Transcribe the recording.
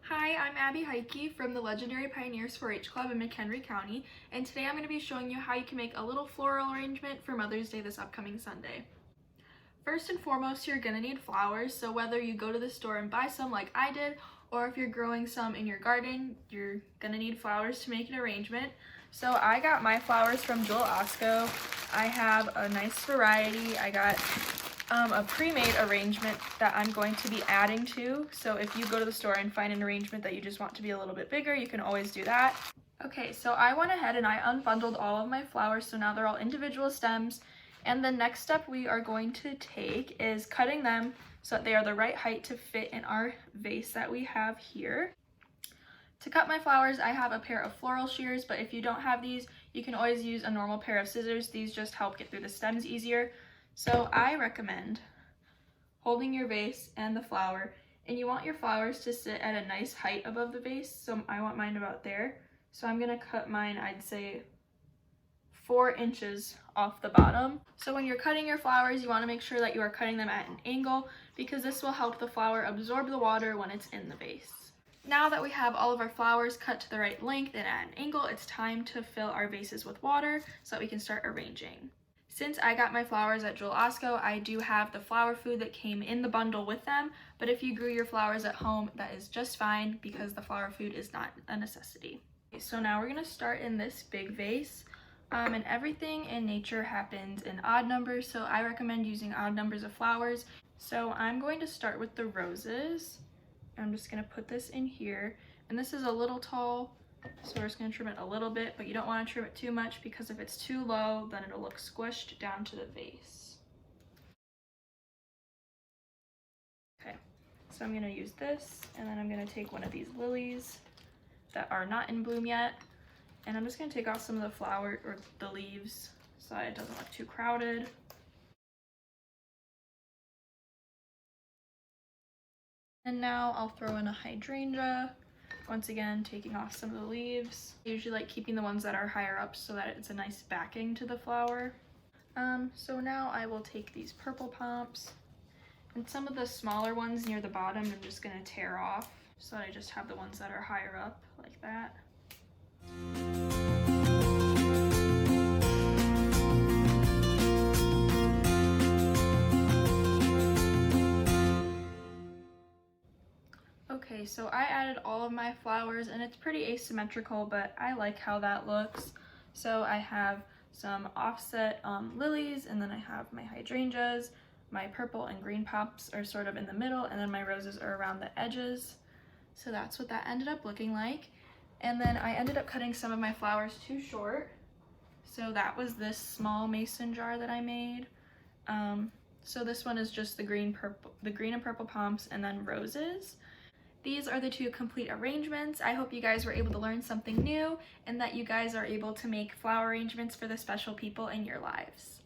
Hi, I'm Abbie from the Legendary Pioneers 4-H Club in McHenry County, and today I'm going to be showing you how you can make a little floral arrangement for Mother's Day this upcoming Sunday. First and foremost, you're going to need flowers, so whether you go to the store and buy some like I did, or if you're growing some in your garden, you're going to need flowers to make an arrangement. So I got my flowers from Joel Osco. I have a nice variety. I got a pre-made arrangement that I'm going to be adding to. So if you go to the store and find an arrangement that you just want to be a little bit bigger, you can always do that. Okay, so I went ahead and I unbundled all of my flowers, so now they're all individual stems. And the next step we are going to take is cutting them so that they are the right height to fit in our vase that we have here. To cut my flowers, I have a pair of floral shears, but if you don't have these, you can always use a normal pair of scissors. These just help get through the stems easier. So I recommend holding your vase and the flower, and you want your flowers to sit at a nice height above the vase. So I want mine about there. So I'm gonna cut mine, I'd say 4 inches off the bottom. So when you're cutting your flowers, you wanna make sure that you are cutting them at an angle because this will help the flower absorb the water when it's in the vase. Now that we have all of our flowers cut to the right length and at an angle, it's time to fill our vases with water so that we can start arranging. Since I got my flowers at Joel Osco, I do have the flower food that came in the bundle with them, but if you grew your flowers at home, that is just fine because the flower food is not a necessity. Okay, so now we're gonna start in this big vase, and everything in nature happens in odd numbers, so I recommend using odd numbers of flowers. So I'm going to start with the roses. I'm just gonna put this in here, and this is a little tall, so we're just going to trim it a little bit, but you don't want to trim it too much because if it's too low, then it'll look squished down to the vase. Okay, so I'm going to use this, and then I'm going to take one of these lilies that are not in bloom yet, and I'm just going to take off some of the flower or the leaves so that it doesn't look too crowded. And now I'll throw in a hydrangea. Once again, taking off some of the leaves. I usually like keeping the ones that are higher up so that it's a nice backing to the flower. So now I will take these purple pomps, and some of the smaller ones near the bottom I'm just going to tear off so that I just have the ones that are higher up like that. Okay, so I added all of my flowers and it's pretty asymmetrical, but I like how that looks. So I have some offset lilies, and then I have my hydrangeas. My purple and green pops are sort of in the middle, and then my roses are around the edges. So that's what that ended up looking like. And then I ended up cutting some of my flowers too short. So that was this small mason jar that I made. So this one is just the green and purple pomps and then roses. These are the 2 complete arrangements. I hope you guys were able to learn something new and that you guys are able to make flower arrangements for the special people in your lives.